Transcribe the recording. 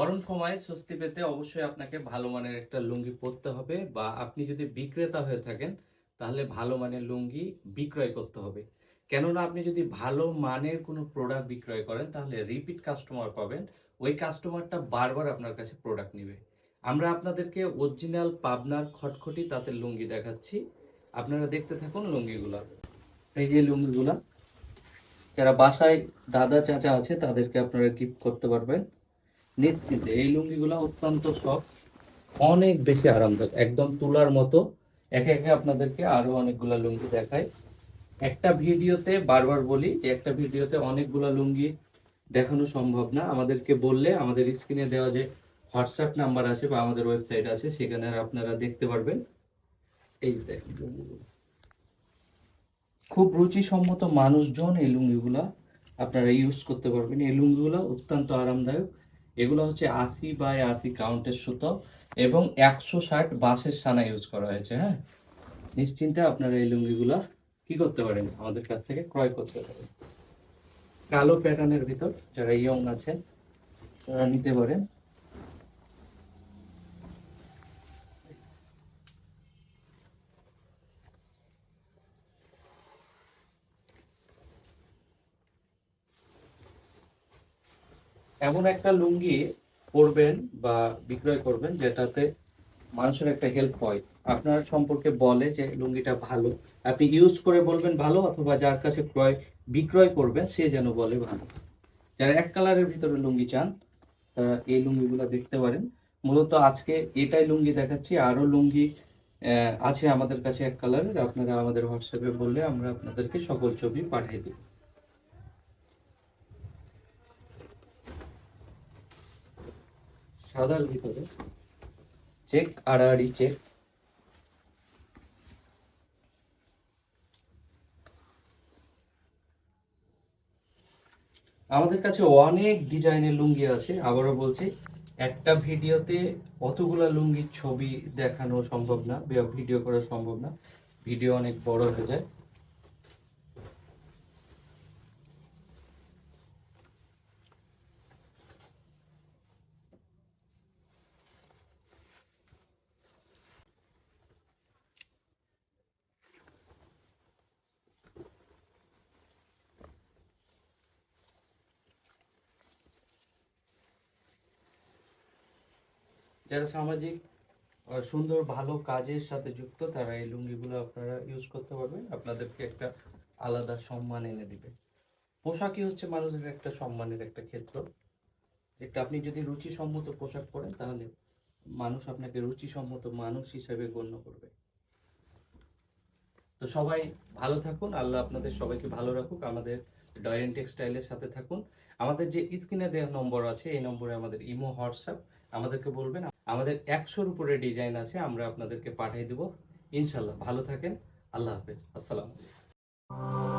গরম সময়ে স্বস্তি পেতে অবশ্যই আপনাকে ভালো মানের একটা লুঙ্গি পরতে হবে, বা আপনি যদি বিক্রেতা হয়ে থাকেন তাহলে ভালো মানের লুঙ্গি বিক্রয় করতে হবে। কেননা আপনি যদি ভালো মানের কোনো প্রোডাক্ট বিক্রয় করেন তাহলে রিপিট কাস্টমার পাবেন। ওই কাস্টমারটা বারবার আপনার কাছে প্রোডাক্ট নিবে। আমরা আপনাদেরকে অরিজিনাল পাবনার খটখটি তাঁতের লুঙ্গি দেখাচ্ছি। আপনারা দেখতে থাকুন লুঙ্গিগুলা। এই যে লুঙ্গিগুলা, যারা বাসায় দাদা চাচা আছে তাদেরকে আপনারা গিফট করতে পারবেন নিশ্চিন্তে। এই লুঙ্গিগুলো অত্যন্ত সফট, অনেক বেশি আরামদায়ক, একদম তুলার মতো। একে একে আপনাদেরকে আরো অনেকগুলা লুঙ্গি দেখাই। একটা ভিডিওতে বারবার বলি, একটা ভিডিওতে অনেকগুলা লুঙ্গি দেখানো সম্ভব না। আমাদেরকে বললে আমাদের স্ক্রিনে দেওয়া যে হোয়াটসঅ্যাপ নাম্বার আছে বা আমাদের ওয়েবসাইট আছে সেখানে আপনারা দেখতে পারবেন। এই যে দেখেন লুঙ্গিগুলো। খুব রুচিসম্মত মানুষজন এই লুঙ্গিগুলা আপনারা ইউজ করতে পারবেন। এই লুঙ্গিগুলো অত্যন্ত আরামদায়ক। এগুলো হচ্ছে 80 বাই 80 কাউন্টের সুতো এবং 160 বাঁশের সানা ইউজ করা হয়েছে। হ্যাঁ, নিশ্চিন্তে আপনারা এই লুঙ্গিগুলা কি করতে পারেন, আমাদের কাছ থেকে ক্রয় করতে পারেন। কালো প্যাটার্নের ভিতর যারা ইয়ং আছেন তারা নিতে পারেন। এমন একটা লুঙ্গি পরবেন বা বিক্রয় করবেন যেটাতে মানুষের একটা হেল্প হয়, আপনার সম্পর্কে বলে যে লুঙ্গিটা ভালো। আপনি ইউজ করে বলবেন ভালো, অথবা যার কাছে বিক্রয় করবেন সে যেন বলে ভালো। যারা এক কালারের ভিতরে লুঙ্গি চান তারা এই লুঙ্গিগুলো দেখতে পারেন। মূলত আজকে এটাই লুঙ্গি দেখাচ্ছি, আরো লুঙ্গি আছে আমাদের কাছে এক কালারের। আপনারা আমাদের হোয়াটসঅ্যাপে বললে আমরা আপনাদেরকে সকল ছবি পাঠিয়ে দেব। সাদার ভিতরে চেক, আড়াআড়ি চেক। আমাদের কাছে অনেক ডিজাইনের লুঙ্গি আছে। আবারও বলছি, একটা ভিডিওতে অতগুলা লুঙ্গির ছবি দেখানো সম্ভব না বা ভিডিও করা সম্ভব না, ভিডিও অনেক বড় হয়ে যায়। যারা সামাজিক সুন্দর ভালো কাজের সাথে যুক্ত তারা এই লুঙ্গিগুলো আপনারা ইউজ করতে পারবেন, আপনাদেরকে একটা আলাদা সম্মান এনে দিবে। পোশাকই হচ্ছে মানুষের একটা সম্মানের একটা ক্ষেত্র। একটা আপনি যদি রুচিসম্মত পোশাক পরেন তাহলে মানুষ আপনাকে রুচিসম্মত মানুষ হিসেবে গণ্য করবে। তো সবাই ভালো থাকুন, আল্লাহ আপনাদের সবাইকে ভালো রাখুক। আমাদের ডয়েন টেক্সটাইলের সাথে থাকুন। আমাদের যে স্ক্রিনে দেওয়া নম্বর আছে এই নম্বরে আমাদের ইমো, হোয়াটসঅ্যাপ, আমাদেরকে বলবেন। আমাদের 100-র উপরে ডিজাইন আছে, আমরা আপনাদেরকে পাঠিয়ে দেব ইনশাল্লাহ। ভালো থাকেন, আল্লাহ হাফেজ, আসসালামু আলাইকুম।